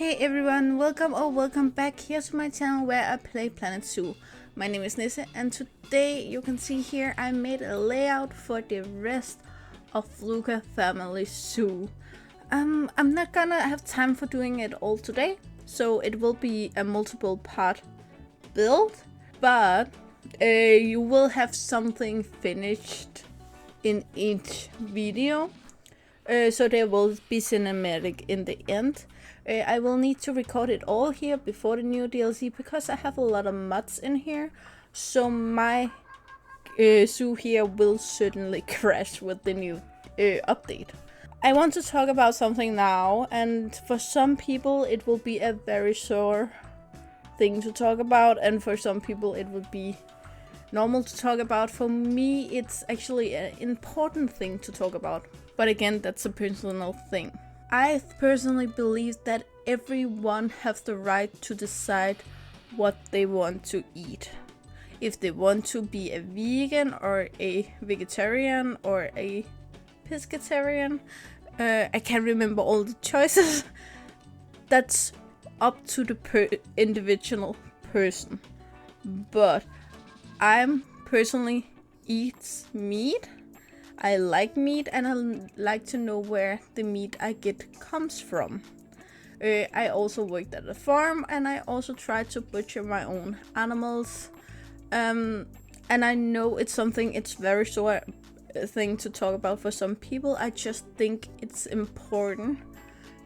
Hey everyone, welcome back here to my channel where I play Planet Zoo. My name is Nisse and today you can see here I made a layout for the rest of Lucca Family Zoo. I'm not gonna have time for doing it all today, so it will be a multiple part build, but you will have something finished in each video. So there will be cinematic in the end. I will need to record it all here before the new DLC because I have a lot of mods in here. So my zoo here will certainly crash with the new update. I want to talk about something now, and for some people it will be a very sore thing to talk about, and for some people it will be normal to talk about. For me it's actually an important thing to talk about. But again, that's a personal thing. I personally believe that everyone has the right to decide what they want to eat. If they want to be a vegan or a vegetarian or a pescatarian, I can't remember all the choices. That's up to the individual person. But I'm personally eats meat. I like meat and I like to know where the meat I get comes from. I also worked at a farm and I also try to butcher my own animals. And I know it's very sore thing to talk about for some people. I just think it's important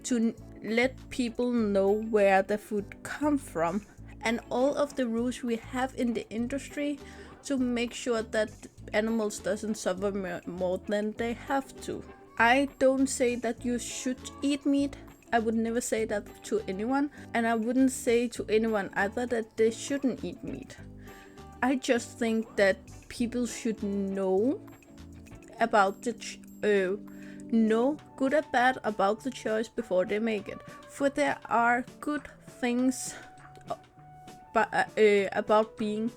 to let people know where the food comes from and all of the rules we have in the industry to make sure that animals doesn't suffer more than they have to. I don't say that you should eat meat. I would never say that to anyone, and I wouldn't say to anyone either that they shouldn't eat meat. I just think that people should know about know good or bad about the choice before they make it. For there are good things about being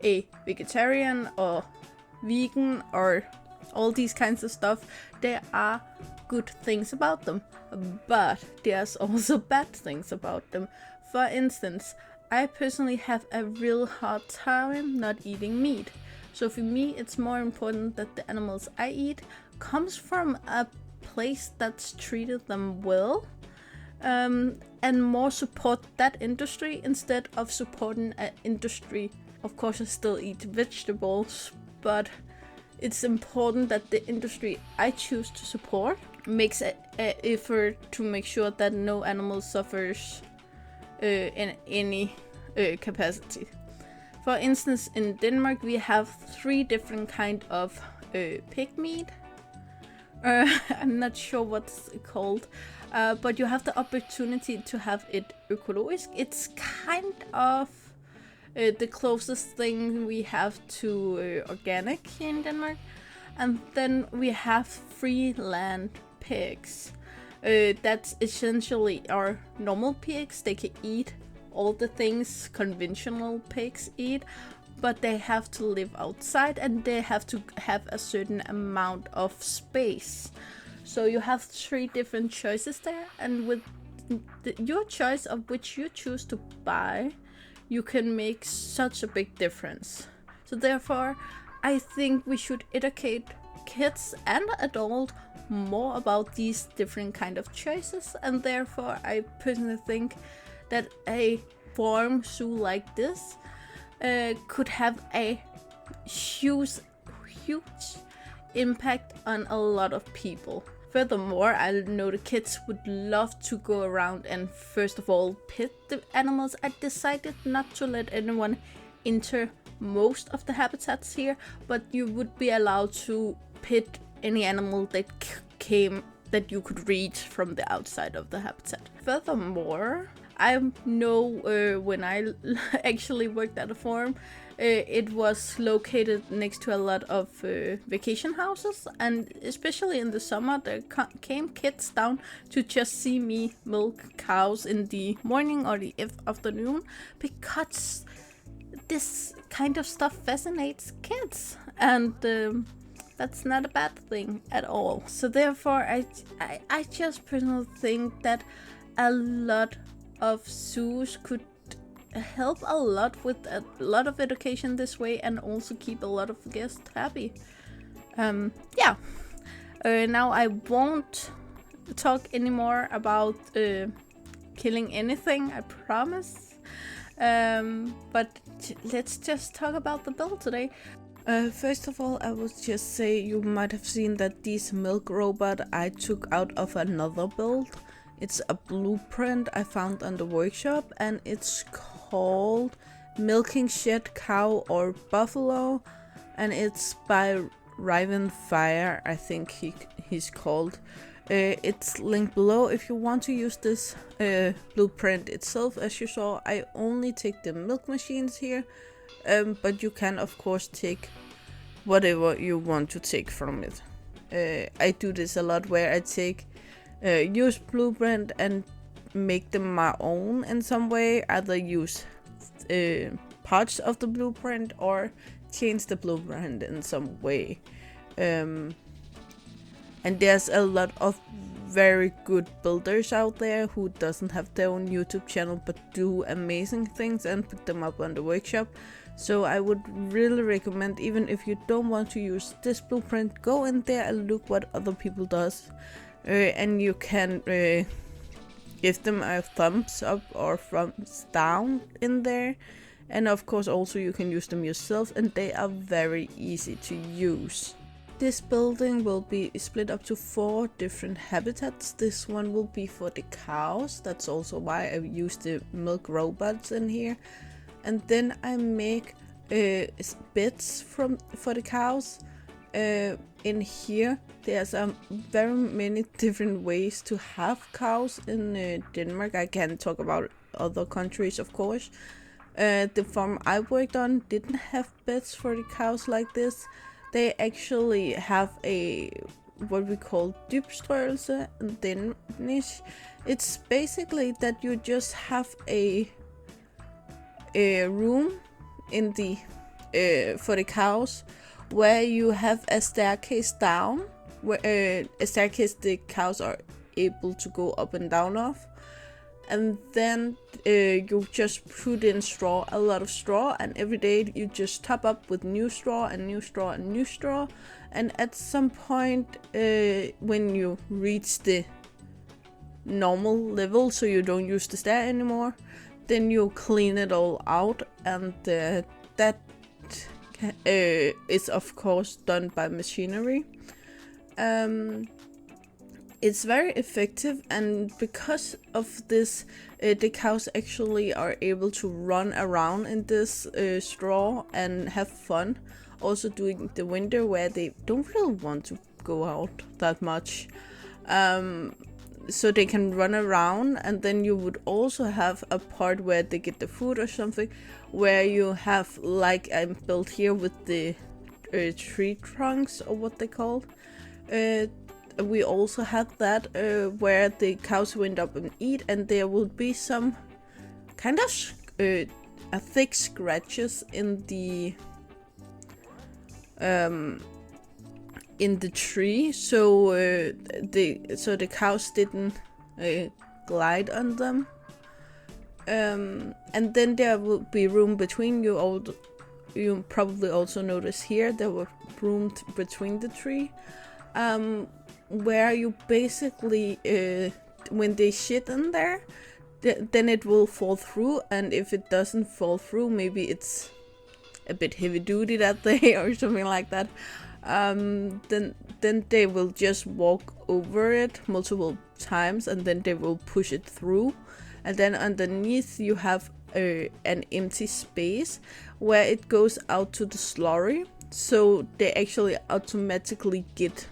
a vegetarian or vegan or all these kinds of stuff. There are good things about them, but there's also bad things about them. For instance, I personally have a real hard time not eating meat. So for me it's more important that the animals I eat comes from a place that's treated them well, and more support that industry instead of supporting an industry. Of course I still eat vegetables, but it's important that the industry I choose to support makes an effort to make sure that no animal suffers in any capacity. For instance, in Denmark we have 3 different kind of pig meat. I'm not sure what's it called, but you have the opportunity to have it ecologic. It's kind of the closest thing we have to organic here in Denmark. And then we have free land pigs. That's essentially our normal pigs. They can eat all the things conventional pigs eat, but they have to live outside and they have to have a certain amount of space. So you have 3 different choices there, and with your choice of which you choose to buy, you can make such a big difference. So therefore, I think we should educate kids and adults more about these different kind of choices, and therefore I personally think that a farm zoo like this could have a huge impact on a lot of people. Furthermore, I know the kids would love to go around and first of all pet the animals. I decided not to let anyone enter most of the habitats here, but you would be allowed to pet any animal that that you could reach from the outside of the habitat. Furthermore, I know when I actually worked at a farm, it was located next to a lot of vacation houses, and especially in the summer there came kids down to just see me milk cows in the morning or the afternoon, because this kind of stuff fascinates kids, and that's not a bad thing at all. So therefore I just personally think that a lot of zoos could help a lot with a lot of education this way, and also keep a lot of guests happy. Yeah. Now I won't talk anymore about killing anything, I promise. But let's just talk about the build today. First of all, I would just say you might have seen that this milk robot I took out of another build. It's a blueprint I found on the workshop, and it's called Milking Shed Cow or Buffalo, and it's by Riven Fire, I think he's called. It's linked below if you want to use this blueprint itself. As you saw, I only take the milk machines here, but you can of course take whatever you want to take from it. I do this a lot where I take used blueprint and make them my own in some way, either use parts of the blueprint or change the blueprint in some way. And there's a lot of very good builders out there who doesn't have their own YouTube channel but do amazing things and put them up on the workshop. So I would really recommend, even if you don't want to use this blueprint, go in there and look what other people does. And you can give them a thumbs up or thumbs down in there. And of course also you can use them yourself, and they are very easy to use. This building will be split up to 4 different habitats. This one will be for the cows. That's also why I use the milk robots in here. And then I make beds for the cows. In here there's very many different ways to have cows in Denmark. I can talk about other countries, of course. The farm I worked on didn't have beds for the cows like this. They actually have what we call dybstrøelse in Danish. It's basically that you just have a room in the for the cows, where you have a staircase down, where a staircase the cows are able to go up and down of. And then you just put in straw, a lot of straw, and every day you just top up with new straw and new straw and new straw. And at some point when you reach the normal level, so you don't use the stair anymore, then you clean it all out, and that is of course done by machinery. It's very effective, and because of this, the cows actually are able to run around in this straw and have fun. Also during the winter, where they don't really want to go out that much. So they can run around, and then you would also have a part where they get the food or something, where you have, like I'm built here with the tree trunks, or what they call. We also have that where the cows will end up and eat, and there will be some kind of thick scratches in the tree, so the cows didn't glide on them. And then there will be room between you. You probably also notice here there were room between the tree. Where you basically, when they shit in there, then it will fall through, and if it doesn't fall through, maybe it's a bit heavy duty that day or something like that, then they will just walk over it multiple times, and then they will push it through. And then underneath you have an empty space where it goes out to the slurry, so they actually automatically get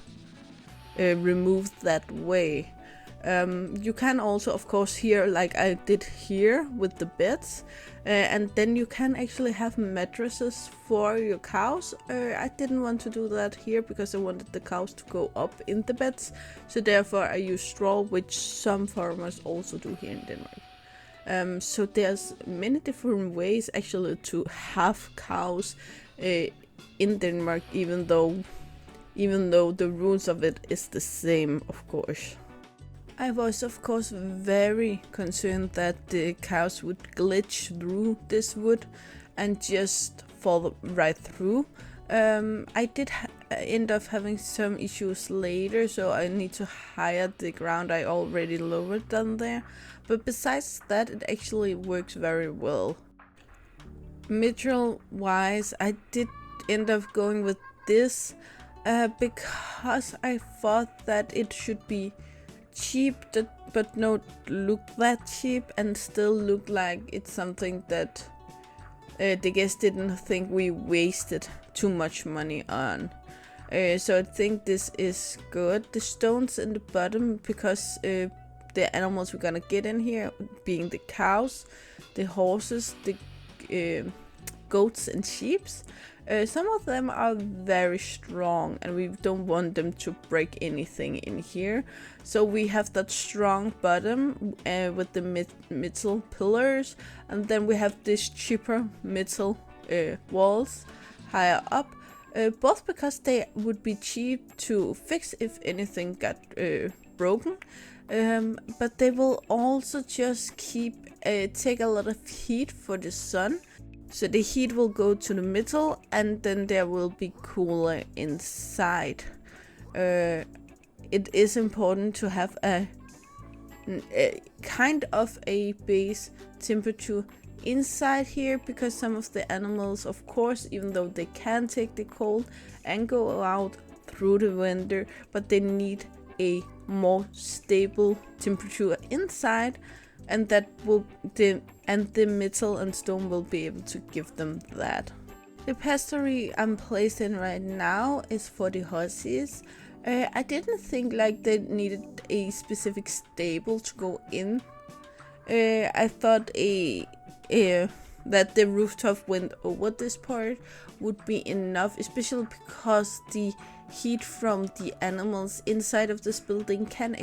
removed that way. You can also, of course, here, like I did here with the beds, and then you can actually have mattresses for your cows. I didn't want to do that here because I wanted the cows to go up in the beds, so therefore I use straw, which some farmers also do here in Denmark. So there's many different ways actually to have cows in Denmark, even though the rules of it is the same, of course. I was of course very concerned that the cows would glitch through this wood and just fall right through. I did end up having some issues later, so I need to hire the ground I already lowered down there. But besides that, it actually works very well. Material wise, I did end up going with this because I thought that it should be cheap, but not look that cheap and still look like it's something that the guests didn't think we wasted too much money on. So I think this is good. The stones in the bottom, because the animals we're gonna get in here, being the cows, the horses, the goats and sheep, some of them are very strong and we don't want them to break anything in here. So we have that strong bottom with the metal pillars, and then we have this cheaper metal walls higher up, both because they would be cheap to fix if anything got broken, but they will also just take a lot of heat for the sun. So the heat will go to the middle and then there will be cooler inside. It is important to have a kind of a base temperature inside here, because some of the animals, of course, even though they can take the cold and go out through the winter, but they need a more stable temperature inside, and that will the metal and stone will be able to give them that. The pasture I'm placed in right now is for the horses. I didn't think like they needed a specific stable to go in. I thought that the rooftop went over this part would be enough, especially because the heat from the animals inside of this building can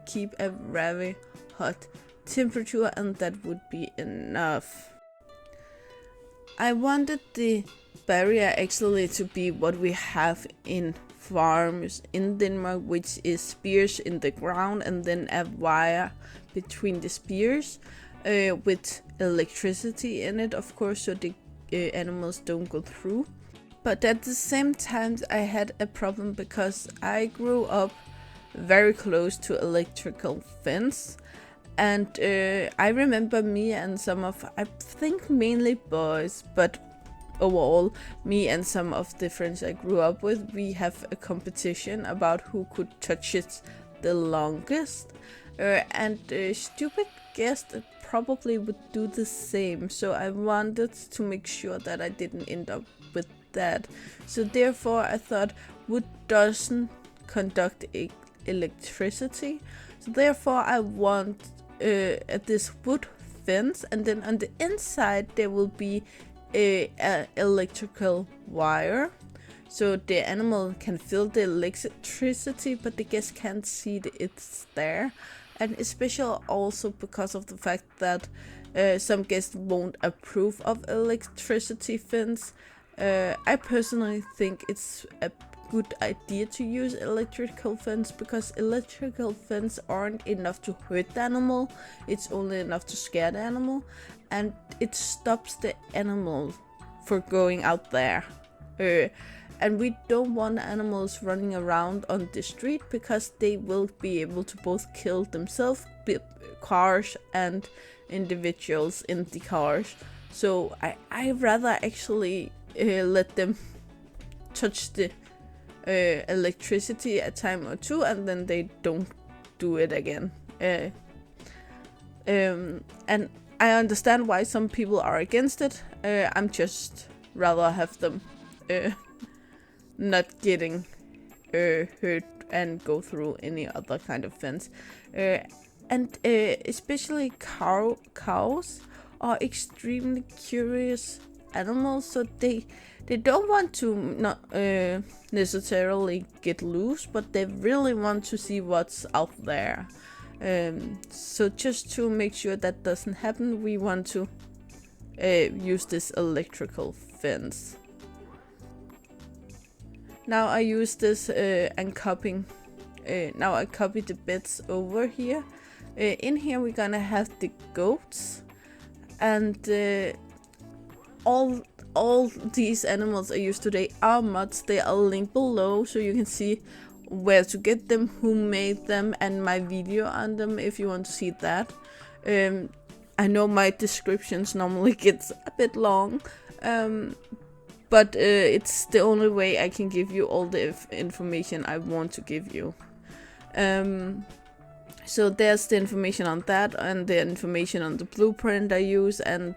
keep a very hot temperature, and that would be enough. I wanted the barrier actually to be what we have in farms in Denmark, which is spears in the ground and then a wire between the spears with electricity in it, of course, so the animals don't go through. But at the same time I had a problem because I grew up very close to electrical fence. And I remember me and some of, I think mainly boys, but overall me and some of the friends I grew up with, we have a competition about who could touch it the longest. And stupid guest probably would do the same. So I wanted to make sure that I didn't end up with that. So therefore I thought wood doesn't conduct electricity. So therefore I want this wood fence, and then on the inside there will be a electrical wire, so the animal can feel the electricity, but the guests can't see it's there. And especially also because of the fact that some guests won't approve of electricity fence. I personally think it's a good idea to use electrical fence, because electrical fence aren't enough to hurt the animal, it's only enough to scare the animal, and it stops the animal for going out there. And we don't want animals running around on the street, because they will be able to both kill themselves, cars and individuals in the cars. So I rather actually let them touch the electricity a time or two, and then they don't do it again. And I understand why some people are against it. I'm just rather have them not getting hurt and go through any other kind of fence. And especially cows are extremely curious animals, so they don't want to not necessarily get loose, but they really want to see what's out there. So just to make sure that doesn't happen, we want to use this electrical fence. Now I use this and cupping Now I copy the beds over here. In here we're gonna have the goats, and all these animals I use today are mods. They are linked below so you can see where to get them, who made them, and my video on them if you want to see that. I know my descriptions normally gets a bit long, but it's the only way I can give you all the information I want to give you. So there's the information on that, and the information on the blueprint I use, and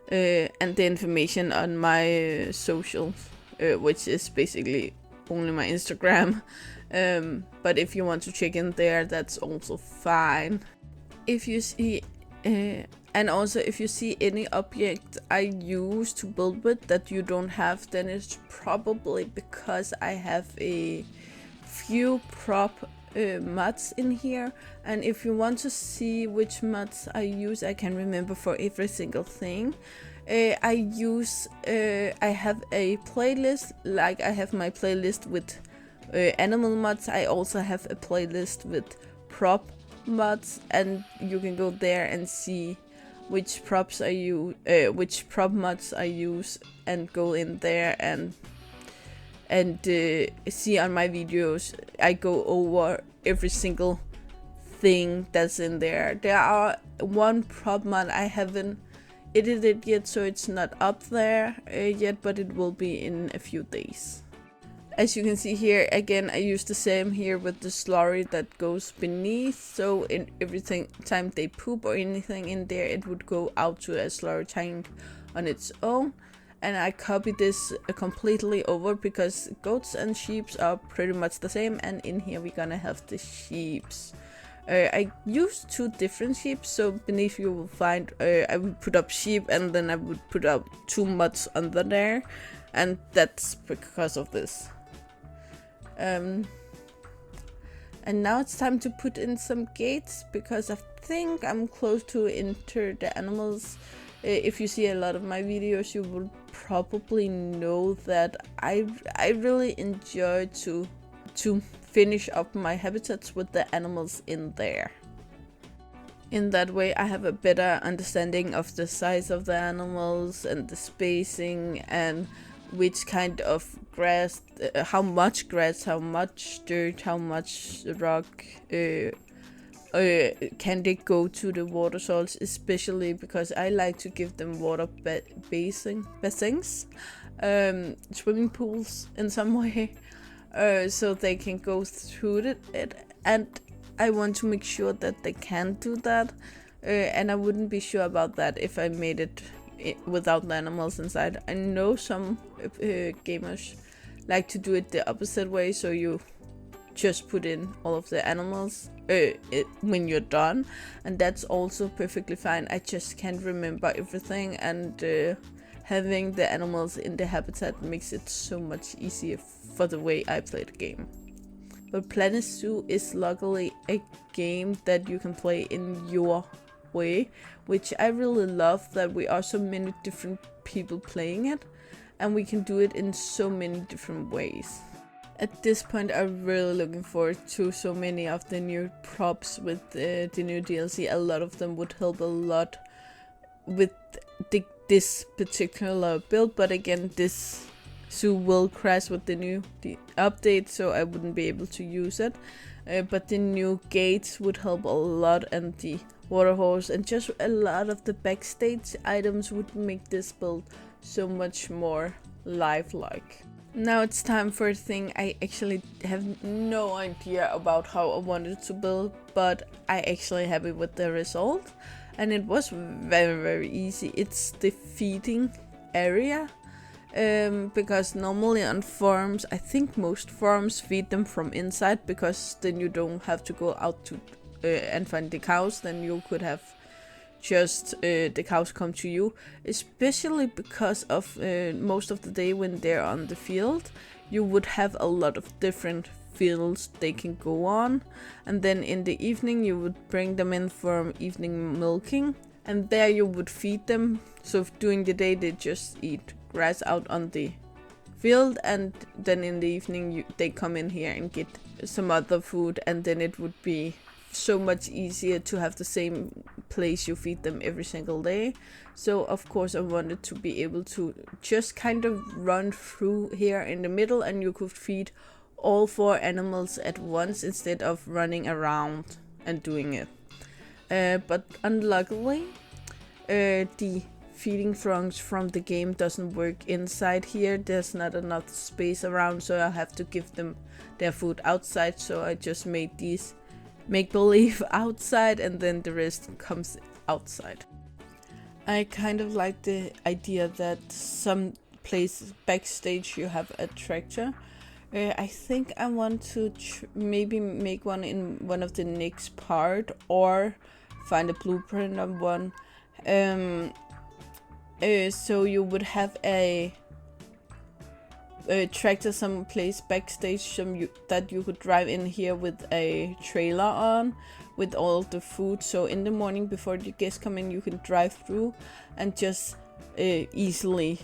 the information on my socials, which is basically only my Instagram. But if you want to check in there, that's also fine. If you see and also if you see any object I use to build with that you don't have, then it's probably because I have a few prop mods in here. And if you want to see which mods I use, I can remember for every single thing. I have a playlist, like I have my playlist with animal mods. I also have a playlist with prop mods, and you can go there and see which props I use, which prop mods I use, and go in there and see on my videos. I go over every single thing that's in there. There are one prop mod I haven't edited yet, so it's not up there yet, but it will be in a few days. As you can see here, again, I use the same here with the slurry that goes beneath, so in everything time they poop or anything in there, it would go out to a slurry tank on its own. And I copy this completely over because goats and sheep are pretty much the same, and in here we're gonna have the sheeps. I use two different sheep, so beneath you will find I would put up sheep, and then I would put up two mods under there, and that's because of this. And now it's time to put in some gates, because I think I'm close to enter the animals. If you see a lot of my videos, you will probably know that I really enjoy to finish up my habitats with the animals in there. In that way I have a better understanding of the size of the animals and the spacing and which kind of grass, how much grass, how much dirt, how much rock can they go to the water source, especially because I like to give them water basins, swimming pools in some way, so they can go through it, and I want to make sure that they can do that, and I wouldn't be sure about that if I made it without the animals inside. I know some gamers like to do it the opposite way, so you just put in all of the animals when you're done, and that's also perfectly fine. I just can't remember everything, and having the animals in the habitat makes it so much easier for the way I play the game. But Planet Zoo is luckily a game that you can play in your way, which I really love, that we are so many different people playing it, and we can do it in so many different ways. At this point I'm really looking forward to so many of the new props with the new DLC. A lot of them would help a lot with this particular build, but again, this zoo will crash with the update, so I wouldn't be able to use it. But the new gates would help a lot, and the water horse and just a lot of the backstage items would make this build so much more lifelike. Now it's time for a thing I actually have no idea about how I wanted to build, but I actually happy with the result, and it was very easy. It's the feeding area, because normally on farms, I think most farms feed them from inside, because then you don't have to go out to and find the cows. Then you could have just the cows come to you, especially because of most of the day when they're on the field, you would have a lot of different fields they can go on, and then in the evening you would bring them in for evening milking, and there you would feed them. So during the day they just eat grass out on the field, and then in the evening they come in here and get some other food, and then it would be so much easier to have the same place you feed them every single day. So of course I wanted to be able to just kind of run through here in the middle, and you could feed all 4 animals at once instead of running around and doing it. But unluckily the feeding throngs from the game doesn't work inside here. There's not enough space around, so I have to give them their food outside. So I just made these make-believe outside, and then the rest comes outside. I kind of like the idea that some places backstage you have a tractor. I think I want to maybe make one in one of the next part, or find a blueprint of one. So you would have a tractor someplace backstage that you could drive in here with a trailer on with all the food. So in the morning before the guests come in, you can drive through and just easily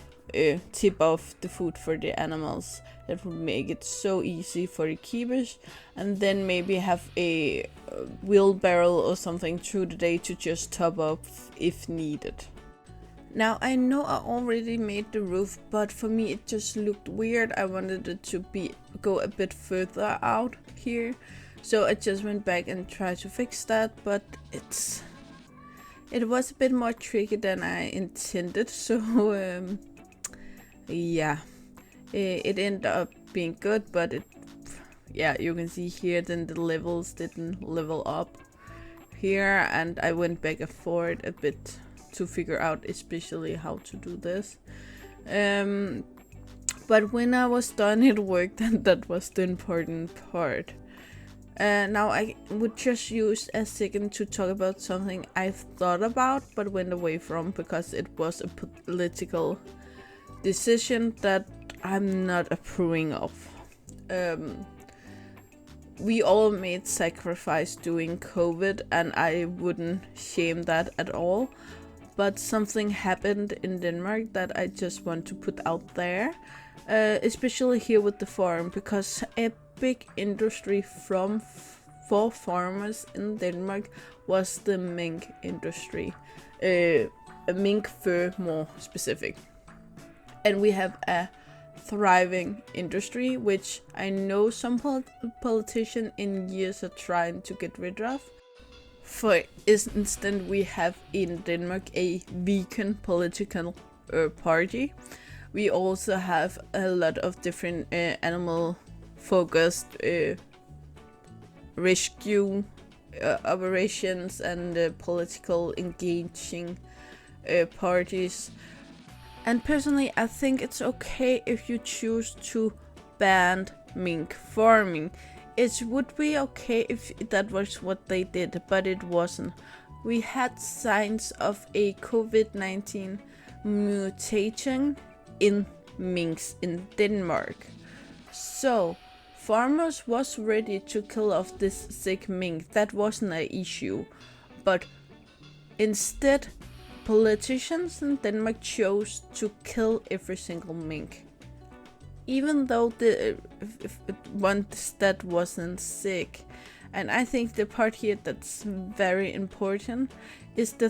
tip off the food for the animals. That would make it so easy for the keepers, and then maybe have a wheelbarrow or something through the day to just top up if needed. Now I know I already made the roof, but for me it just looked weird. I wanted it to go a bit further out here, so I just went back and tried to fix that, but it was a bit more tricky than I intended. So yeah, it ended up being good, but you can see here then the levels didn't level up here, and I went back and forth a bit to figure out especially how to do this. But when I was done, it worked, and that was the important part. Now I would just use a second to talk about something I've thought about but went away from, because it was a political decision that I'm not approving of. We all made sacrifice during COVID, and I wouldn't shame that at all. But something happened in Denmark that I just want to put out there, especially here with the farm, because a big industry for farmers in Denmark was the mink industry, mink fur more specific. And we have a thriving industry, which I know some politicians in years are trying to get rid of. For instance, we have in Denmark a vegan political party. We also have a lot of different animal-focused rescue operations and political engaging parties. And personally, I think it's okay if you choose to ban mink farming. It would be okay if that was what they did, but it wasn't. We had signs of a COVID-19 mutation in minks in Denmark. So farmers was ready to kill off this sick mink. That wasn't an issue. But instead, politicians in Denmark chose to kill every single mink. Even though the one that wasn't sick. And I think the part here that's very important is the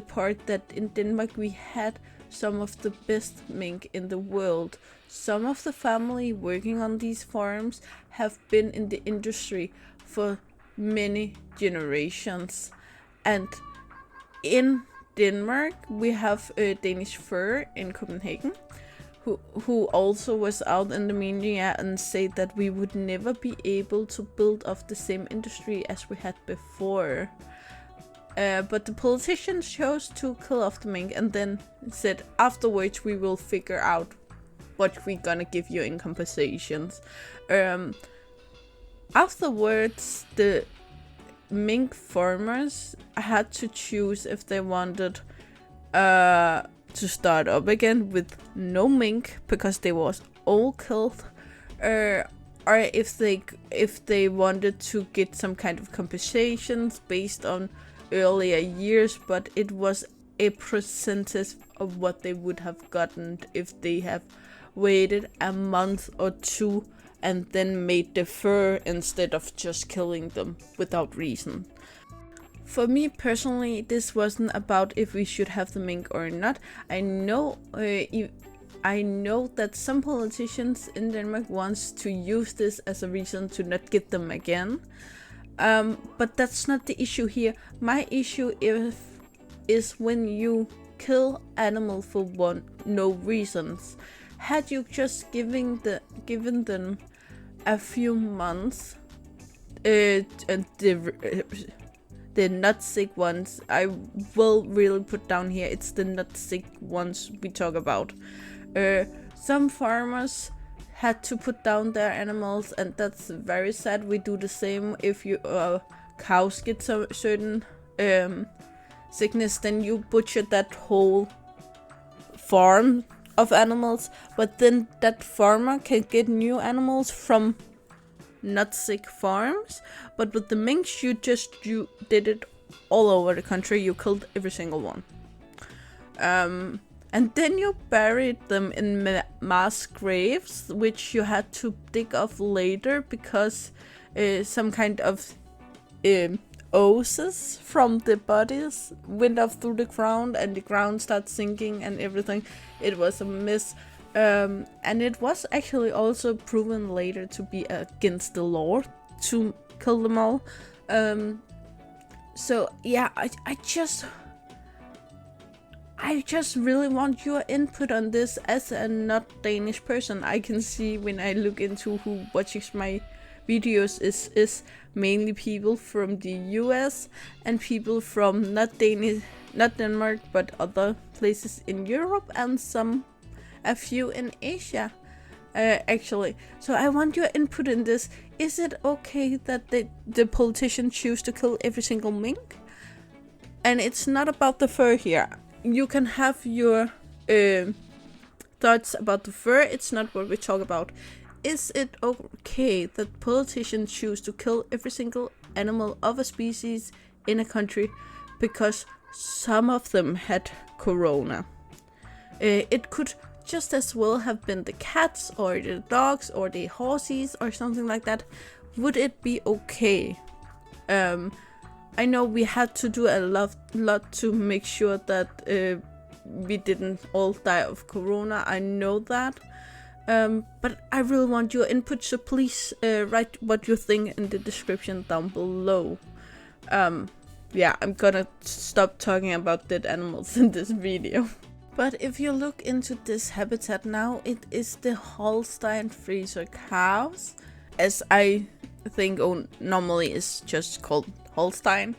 part that in Denmark we had some of the best mink in the world. Some of the family working on these farms have been in the industry for many generations. And in Denmark we have Danish Fur in Copenhagen, who also was out in the media and said that we would never be able to build up the same industry as we had before. But the politicians chose to kill off the mink and then said afterwards we will figure out what we're gonna give you in compensations. Afterwards, the mink farmers had to choose if they wanted to start up again with no mink because they was all killed, or if they wanted to get some kind of compensations based on earlier years, but it was a percentage of what they would have gotten if they have waited a month or two and then made the fur instead of just killing them without reason. For me personally, this wasn't about if we should have the mink or not. I know that some politicians in Denmark wants to use this as a reason to not get them again. But that's not the issue here. My issue is when you kill animals for no reasons. Had you just given them a few months, and the not sick ones, I will really put down here, it's the not sick ones we talk about. Some farmers had to put down their animals, and that's very sad. We do the same. If you cows get some certain sickness, then you butcher that whole farm of animals, but then that farmer can get new animals from not sick farms. But with the minks, you did it all over the country. You killed every single one, and then you buried them in mass graves, which you had to dig up later because some kind of oozes from the bodies went up through the ground, and the ground started sinking and everything. It was a mess. And it was actually also proven later to be against the law to kill them all. So yeah, I just really want your input on this as a not Danish person. I can see when I look into who watches my videos is mainly people from the US and people from not Denmark, but other places in Europe, and a few in Asia, actually. So I want your input in this. Is it okay that the politicians choose to kill every single mink? And it's not about the fur here. You can have your thoughts about the fur. It's not what we talk about. Is it okay that politicians choose to kill every single animal of a species in a country because some of them had corona? It could just as well have been the cats or the dogs or the horses or something like that. Would it be okay? I know we had to do a lot to make sure that we didn't all die of corona. I know that. But I really want your input, so please write what you think in the description down below. Yeah, I'm gonna stop talking about dead animals in this video. But if you look into this habitat now, it is the Holstein Friesian cows, as I think normally is just called Holstein.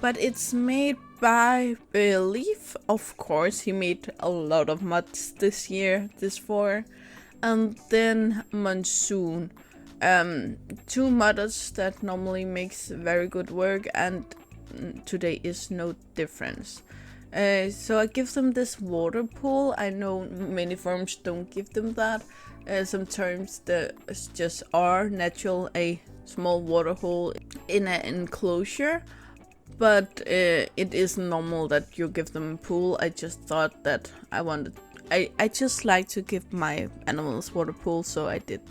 But it's made by Leaf, of course. He made a lot of mods this year, and then Monsoon. Two modders that normally makes very good work, and today is no difference. So I give them this water pool. I know many farms don't give them that. Sometimes there just are natural a small water hole in an enclosure, but it is normal that you give them a pool. I just thought that I just like to give my animals water pool, so I did.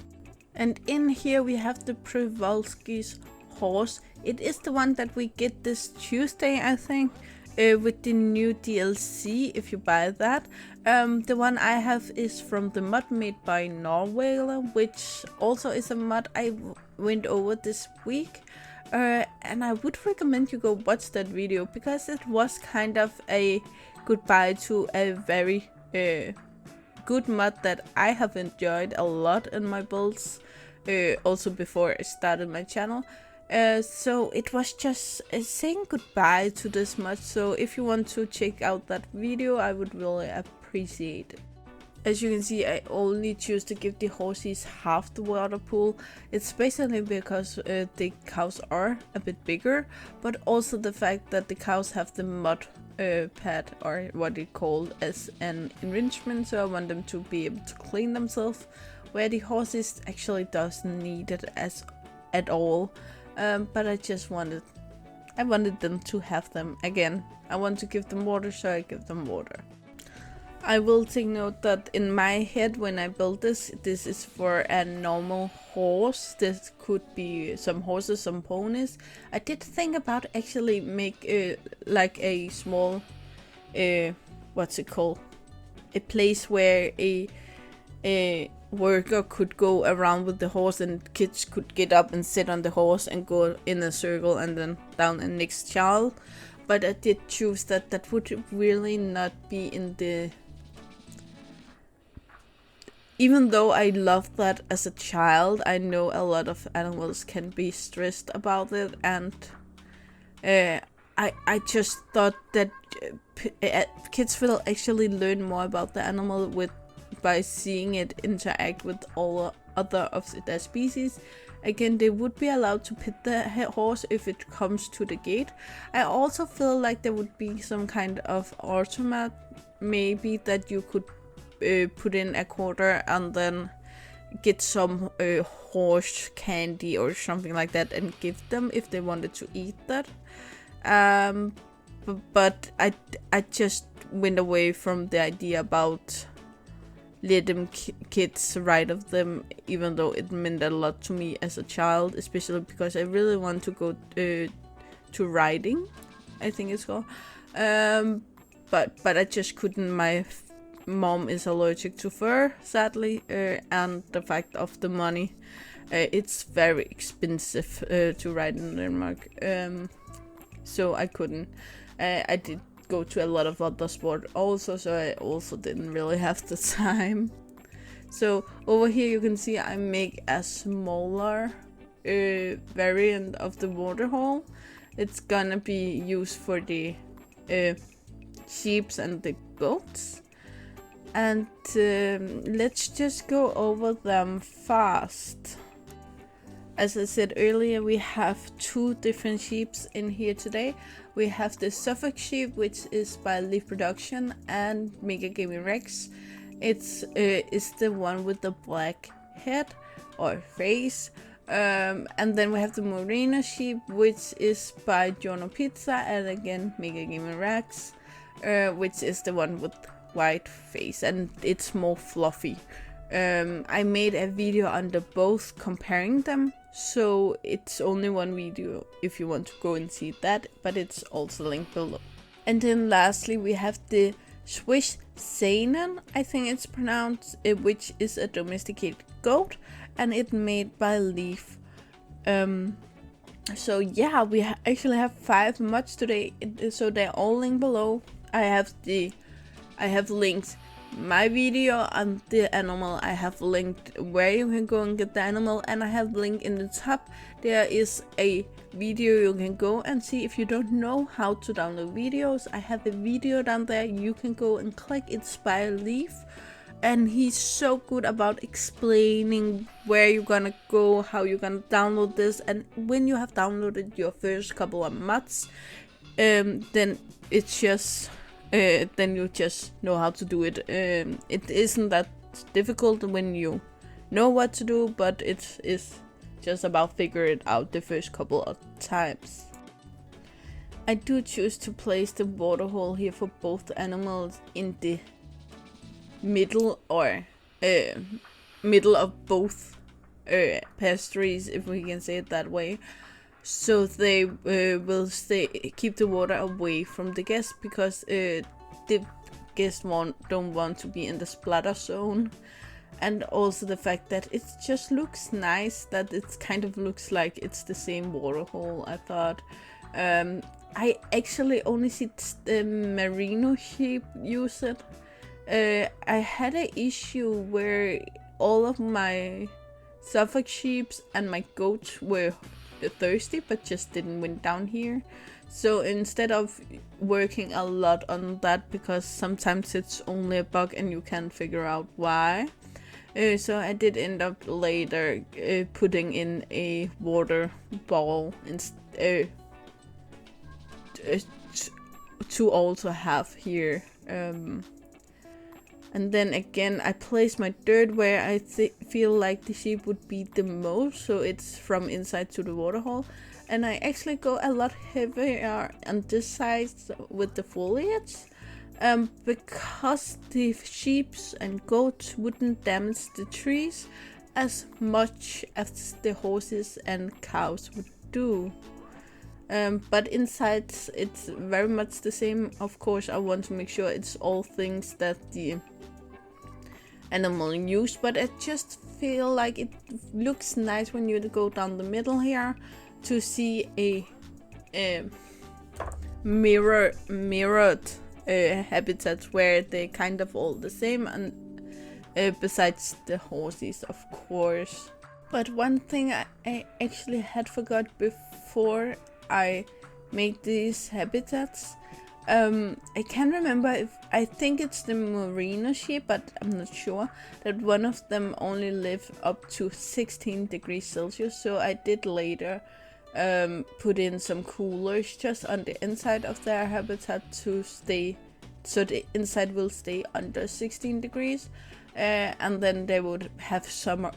And in here we have the Przewalski's horse. It is the one that we get this Tuesday, I think. With the new DLC, if you buy that. The one I have is from the mod made by Narwhaler, which also is a mod I went over this week. And I would recommend you go watch that video, because it was kind of a goodbye to a very good mod that I have enjoyed a lot in my builds, also before I started my channel. So it was just saying goodbye to this mod. So if you want to check out that video, I would really appreciate it. As you can see, I only choose to give the horses half the water pool. It's basically because the cows are a bit bigger, but also the fact that the cows have the mud pad, or what it called as an enrichment, so I want them to be able to clean themselves, where the horses actually doesn't need it at all. But I wanted them to have them again. I want to give them water, so I give them water. I will take note that in my head when I built this is for a normal horse. This could be some horses, some ponies. I did think about actually make like a small, what's it called? A place where a worker could go around with the horse and kids could get up and sit on the horse and go in a circle and then down the next child. But I did choose that would really not be in the... Even though I loved that as a child, I know a lot of animals can be stressed about it, and I just thought that kids will actually learn more about the animal by seeing it interact with all other of their species. Again, they would be allowed to pet the horse if it comes to the gate. I also feel like there would be some kind of automat, maybe, that you could put in a quarter and then get some horse candy or something like that and give them if they wanted to eat that. But I just went away from the idea about letting kids ride of them, even though it meant a lot to me as a child, especially because I really want to go to riding, I think it's called. But I just couldn't. My mom is allergic to fur, sadly, and the fact of the money. It's very expensive to ride in Denmark, so I couldn't. I did go to a lot of other sport also, so I also didn't really have the time. So over here you can see I make a smaller variant of the waterhole. It's gonna be used for the sheep and the goats. And let's just go over them fast. As I said earlier, we have two different sheeps in here today. We have the Suffolk Sheep, which is by Leaf Production and MegaGamingRex. It's the one with the black head or face. And then we have the Merino Sheep, which is by GiornoPizza and again MegaGamingRex, which is the one with white face and it's more fluffy. I made a video under both comparing them, so it's only one video if you want to go and see that, but it's also linked below. And then lastly we have the Swiss Saanen, I think it's pronounced, which is a domesticated goat, and it's made by Leaf. So yeah, we actually have 5 mods today, so they're all linked below. I have linked my video on the animal, I have linked where you can go and get the animal, and I have linked in the top there is a video you can go and see if you don't know how to download videos. I have a video down there, you can go and click. It's by Leaf, and he's so good about explaining where you're gonna go, how you're gonna download this, and when you have downloaded your first couple of mods, then it's just then you just know how to do it. It isn't that difficult when you know what to do, but it is just about figuring it out the first couple of times. I do choose to place the waterhole here for both animals in the middle or middle of both pastures, if we can say it that way. So they will keep the water away from the guests, because the guests don't want to be in the splatter zone. And also the fact that it just looks nice, that it kind of looks like it's the same waterhole. I thought I actually only see the Merino Sheep use it. I had an issue where all of my Suffolk Sheep and my goats were thirsty but just didn't went down here. So instead of working a lot on that, because sometimes it's only a bug and you can't figure out why, so I did end up later putting in a water ball to also have here. And then again, I place my dirt where I feel like the sheep would be the most, so it's from inside to the waterhole. And I actually go a lot heavier on this side with the foliage. because the sheep and goats wouldn't damage the trees as much as the horses and cows would do. But inside it's very much the same. Of course, I want to make sure it's all things that the animal use, but I just feel like it looks nice when you go down the middle here to see a mirrored habitat where they kind of all the same, and besides the horses, of course. But one thing I actually had forgot before I made these habitats, I can't remember if I think it's the Merino Sheep, but I'm not sure, that one of them only live up to 16 degrees Celsius. So I did later put in some coolers just on the inside of their habitat to stay, so the inside will stay under 16 degrees, and then they would have summer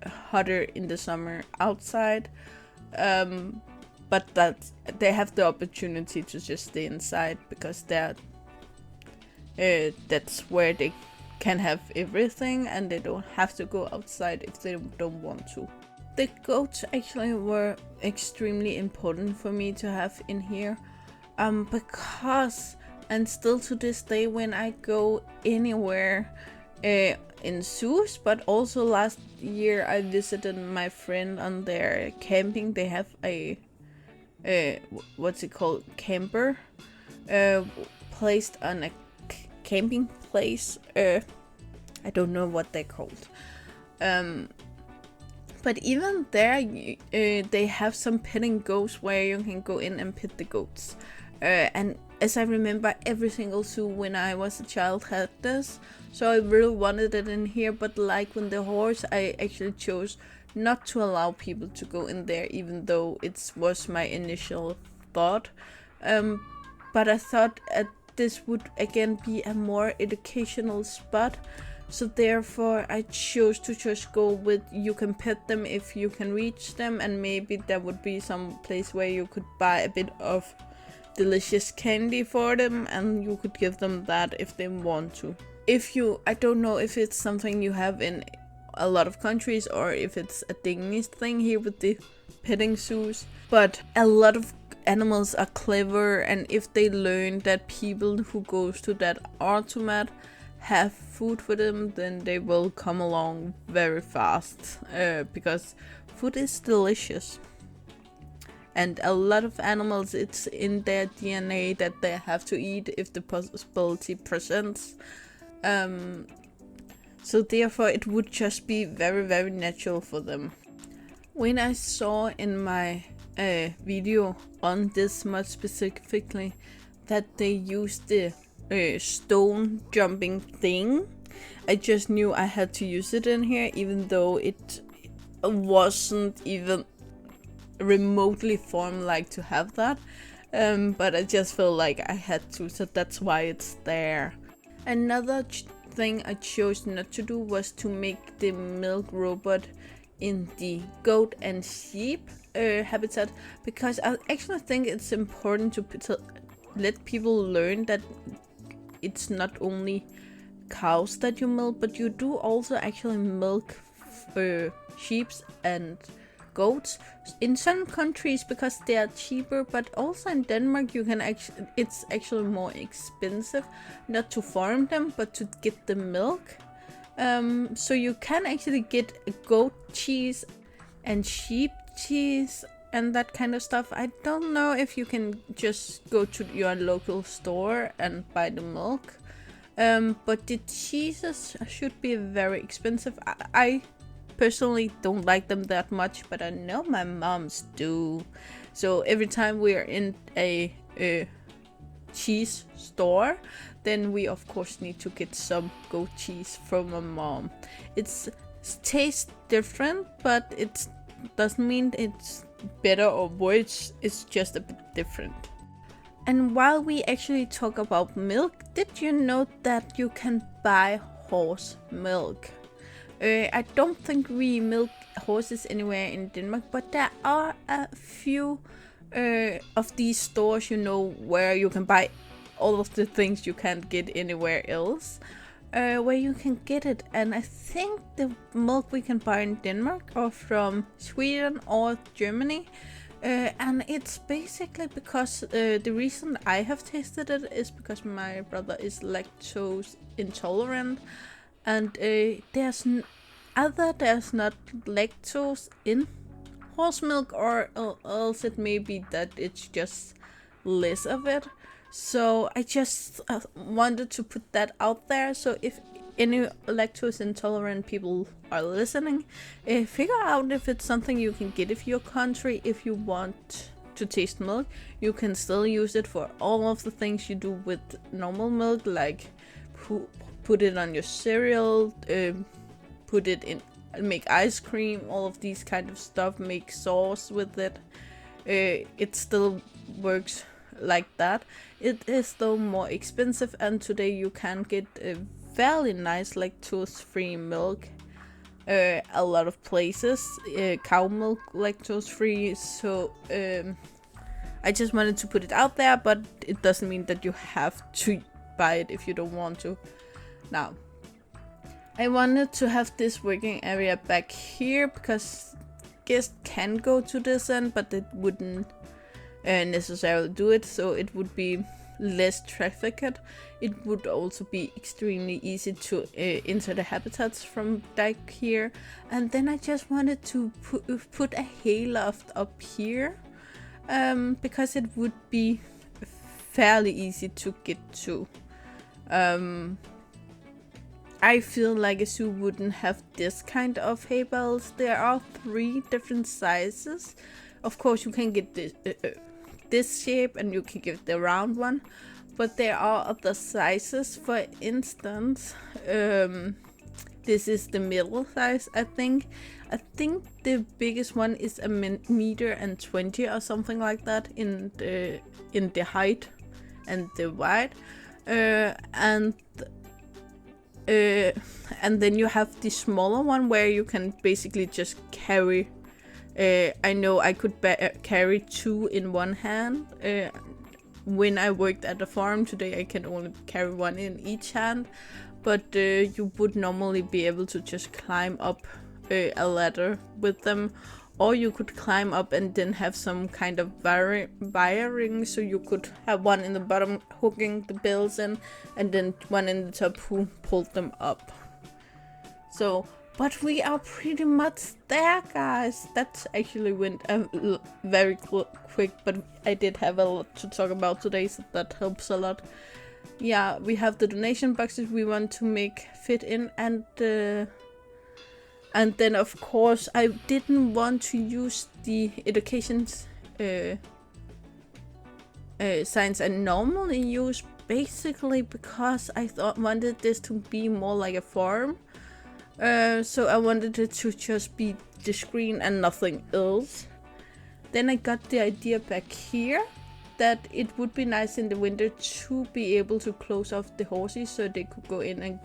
hotter in the summer outside. But that they have the opportunity to just stay inside because that's where they can have everything, and they don't have to go outside if they don't want to. The goats actually were extremely important for me to have in here, because, and still to this day when I go anywhere in zoos, but also last year I visited my friend on their camping. They have a what's it called, camper, placed on a camping place. I don't know what they're called. But even there, they have some petting goats where you can go in and pet the goats. And as I remember, every single zoo when I was a child had this, so I really wanted it in here. But like with the horse, I actually chose not to allow people to go in there, even though it was my initial thought. But I thought this would again be a more educational spot, so therefore I chose to just go with you can pet them if you can reach them, and maybe there would be some place where you could buy a bit of delicious candy for them and you could give them that if they want to. I don't know if it's something you have in a lot of countries or if it's a Danish thing here with the petting zoos, but a lot of animals are clever, and if they learn that people who goes to that automat have food for them, then they will come along very fast, because food is delicious. And a lot of animals, it's in their DNA that they have to eat if the possibility presents. So therefore it would just be very, very natural for them. When I saw in my video on this much specifically that they used the stone jumping thing, I just knew I had to use it in here, even though it wasn't even remotely formed like to have that. But I just felt like I had to, so that's why it's there. Another thing I chose not to do was to make the milk robot in the goat and sheep habitat, because I actually think it's important to let people learn that it's not only cows that you milk, but you do also actually milk sheep and goats in some countries because they are cheaper, but also in Denmark you can it's actually more expensive not to farm them but to get the milk. So you can actually get a goat cheese and sheep cheese and that kind of stuff. I don't know if you can just go to your local store and buy the milk, but the cheeses should be very expensive. I personally don't like them that much, but I know my moms do. So every time we are in a cheese store, then we of course need to get some goat cheese from my mom. It tastes different, but it doesn't mean it's better or worse, it's just a bit different. And while we actually talk about milk, did you know that you can buy horse milk? I don't think we milk horses anywhere in Denmark, but there are a few of these stores, you know, where you can buy all of the things you can't get anywhere else, where you can get it. And I think the milk we can buy in Denmark or from Sweden or Germany. And it's basically because the reason I have tasted it is because my brother is lactose intolerant, and there's not lactose in horse milk, or else it may be that it's just less of it. So I just wanted to put that out there. So if any lactose intolerant people are listening, figure out if it's something you can get if your country. If you want to taste milk, you can still use it for all of the things you do with normal milk, like put it on your cereal, put it in, make ice cream, all of these kind of stuff, make sauce with it. It still works like that. It is though more expensive, and today you can get a fairly nice lactose-free milk a lot of places, cow milk lactose-free. So I just wanted to put it out there, but it doesn't mean that you have to buy it if you don't want to. Now, I wanted to have this working area back here because guests can go to this end, but it wouldn't necessarily do it, so it would be less trafficked. It would also be extremely easy to enter the habitats from back here. And then I just wanted to put a hayloft up here, because it would be fairly easy to get to. I feel like a zoo wouldn't have this kind of hay bales. There are 3 different sizes. Of course, you can get this shape and you can get the round one, but there are other sizes. For instance, this is the middle size. I think the biggest one is a meter and 20 or something like that in the height and the width, and then you have the smaller one where you can basically just carry. I know I could carry 2 in one hand. When I worked at the farm today, I can only carry 1 in each hand, but you would normally be able to just climb up a ladder with them, or you could climb up and then have some kind of wiring, so you could have 1 in the bottom hooking the bells in, and then 1 in the top who pulled them up. So, but we are pretty much there, guys. That actually went very quick, but I did have a lot to talk about today, so that helps a lot. Yeah, we have the donation boxes we want to make fit in, and then of course I didn't want to use the education signs I normally use, basically because I wanted this to be more like a farm. So I wanted it to just be the screen and nothing else. Then I got the idea back here that it would be nice in the winter to be able to close off the horses so they could go in and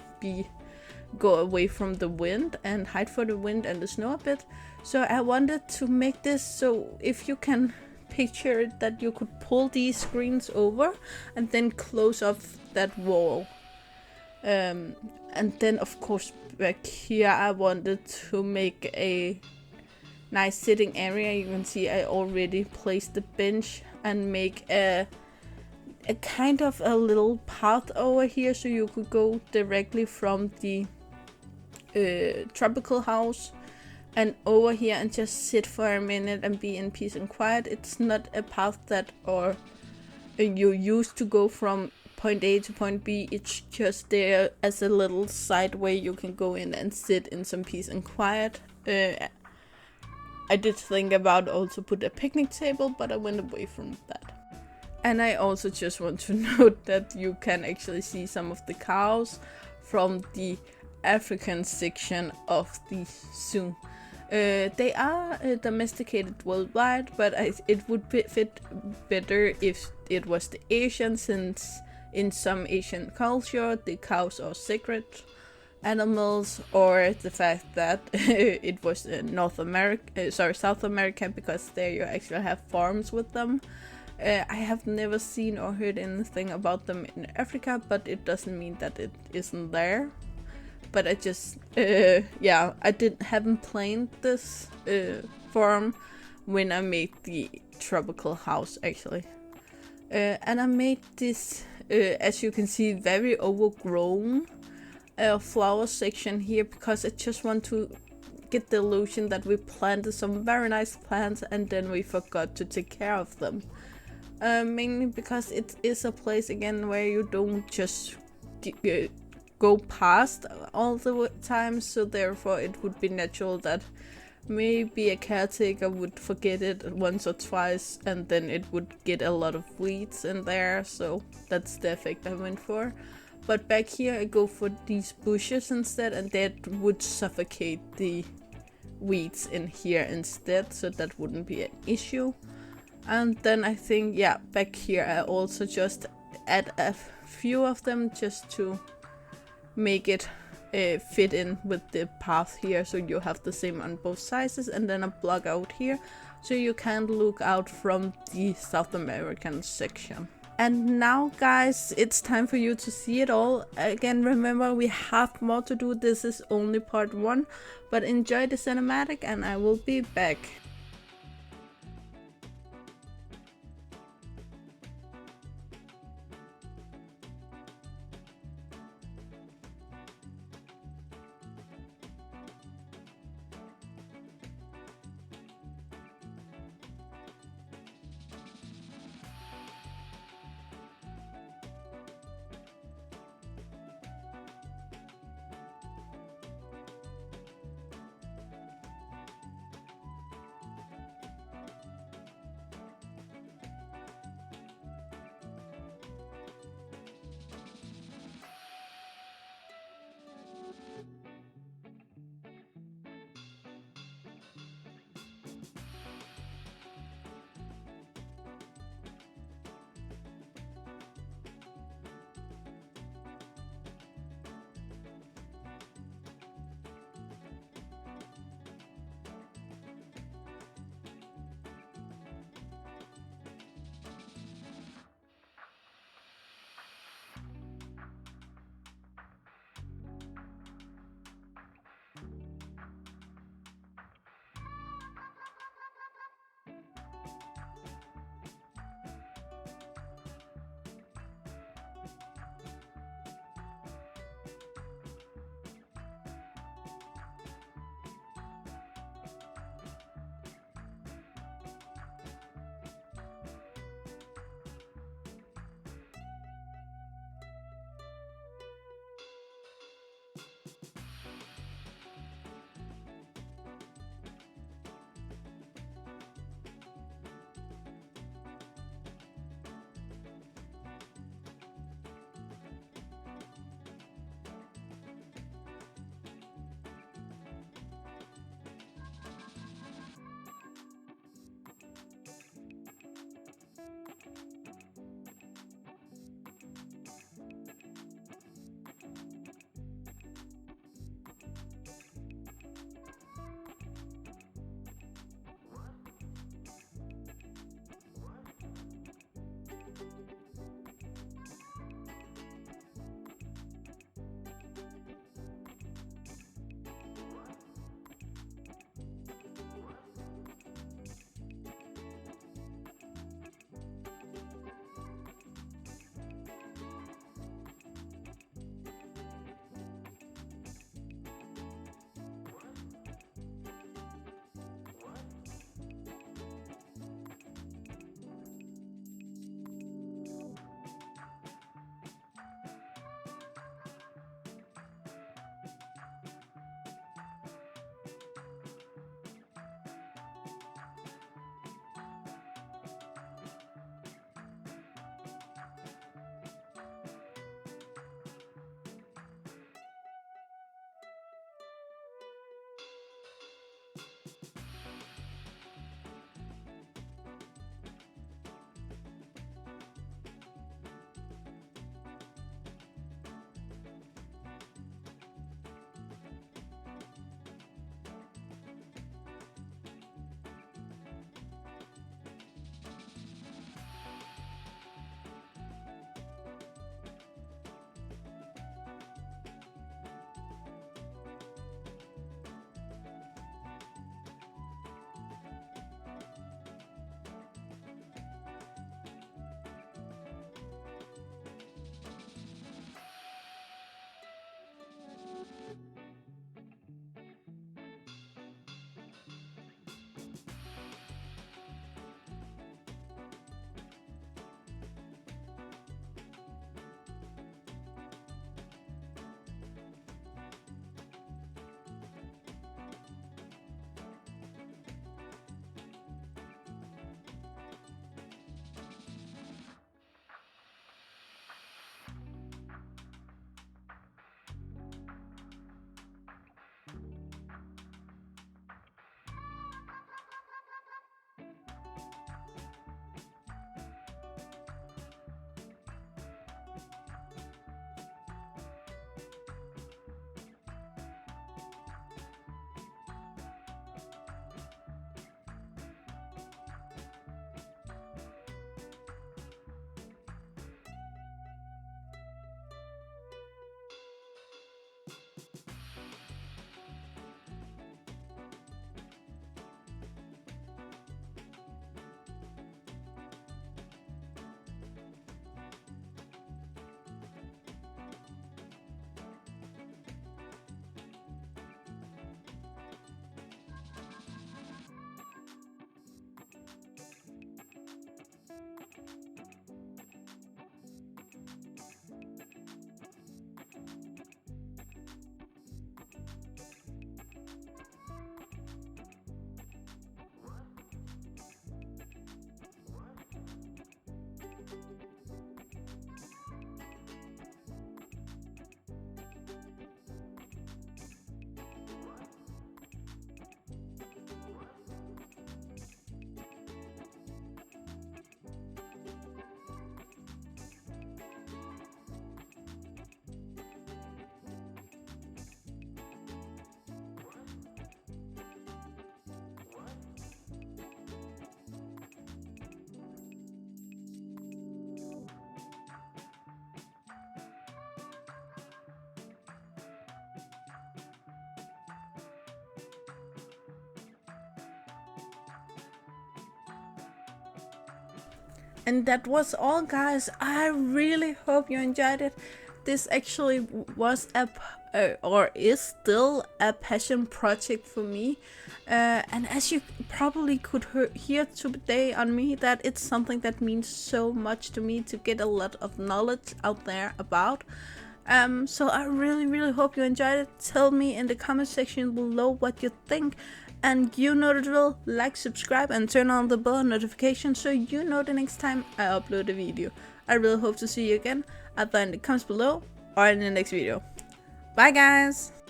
go away from the wind and hide for the wind and the snow a bit. So I wanted to make this so if you can picture it, that you could pull these screens over and then close off that wall. And then of course back here I wanted to make a nice sitting area. You can see I already placed the bench and make a kind of a little path over here so you could go directly from the tropical house and over here and just sit for a minute and be in peace and quiet. It's not a path that you use to go from point A to point B. It's just there as a little side way you can go in and sit in some peace and quiet. I did think about also put a picnic table, but I went away from that. And I also just want to note that you can actually see some of the cows from the African section of the zoo. They are domesticated worldwide, but it would fit better if it was the Asian, since in some Asian culture the cows are sacred animals, or the fact that it was South America, because there you actually have farms with them. I have never seen or heard anything about them in Africa, but it doesn't mean that it isn't there. But I just, yeah, haven't planned this farm when I made the tropical house actually. And I made this, as you can see, very overgrown flower section here because I just want to get the illusion that we planted some very nice plants and then we forgot to take care of them. Mainly because it is a place again where you don't just go past all the time, so therefore it would be natural that maybe a caretaker would forget it once or twice and then it would get a lot of weeds in there, so that's the effect I went for. But back here I go for these bushes instead, and that would suffocate the weeds in here instead, so that wouldn't be an issue. And then I think, yeah, back here I also just add a few of them just to make it fit in with the path here, so you have the same on both sizes, and then a block out here so you can look out from the South American section. And now guys, it's time for you to see it all. Again, remember we have more to do, this is only part 1, but enjoy the cinematic and I will be back. And that was all, guys. I really hope you enjoyed it. This actually was or is still a passion project for me. And as you probably could hear today on me, that it's something that means so much to me to get a lot of knowledge out there about. So I really hope you enjoyed it. Tell me in the comment section below what you think. And you know the drill, like, subscribe and turn on the bell notification so you know the next time I upload a video. I really hope to see you again either in the comments below or in the next video. Bye guys!